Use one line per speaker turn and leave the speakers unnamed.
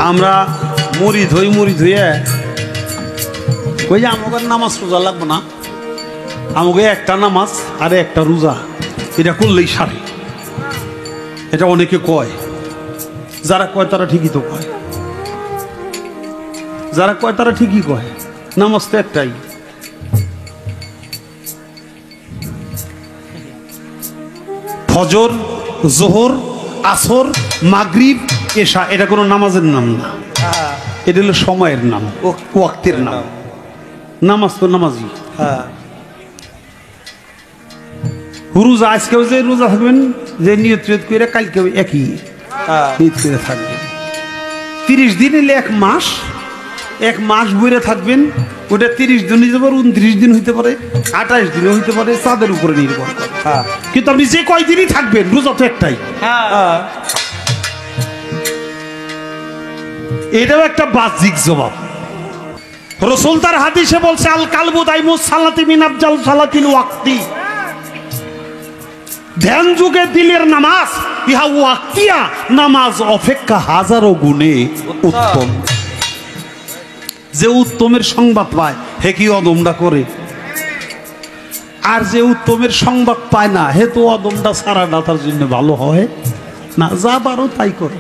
আমরা মুড়ি ধুয়ে ওই যে আমাদের নামাজ রোজা লাগবো না, আমাকে একটা নামাজ আর একটা রোজা এটা করলেই সারে। এটা অনেকে কয়, যারা কয় তারা ঠিকই তো কয়, যারা কয় তারা ঠিকই কয়। নামাজ তো একটাই। ফজর, জোহর, আসর, মাগরিব, এশা এটা কোনো নামাজের নাম না, এটা হলো সময়ের নাম, ওয়াক্তের নাম। নামাজ তো নামাজই। রোজা আজকেও যে রোজা থাকবেন, যে নিয়ত করে কালকে একই নিয়ত করে থাকবেন। 30 দিন এলে 1 মাস, 1 মাস বইরে থাকবেন। ওটা 30 দিন হইতে পারে, 29 দিন হইতে পারে, 28 দিনও হইতে পারে, চাঁদের উপরে নির্ভর করে। কিন্তু আপনি যে কয়দিনই থাকবেন, রোজা তো একটাই। এটাও একটা বাহ্যিক জবাব। রাসূল তার হাদিসে বলছে, আল কালবু দাইমুস সালাতি মিন আফজাল সালাতিল ওয়াক্তি। ধ্যান যুগে দিলের নামাজ ইহা ওয়াক্তিয়া নামাজ অপেক্ষা হাজারো গুণে উত্তম। যে উত্তমের সংবাদ পায় হে কি অদমটা করে, আর যে উত্তমের সংবাদ পায় না হে তো অদমটা সারাটা তার জন্য ভালো হয় না, যা পারো তাই করে।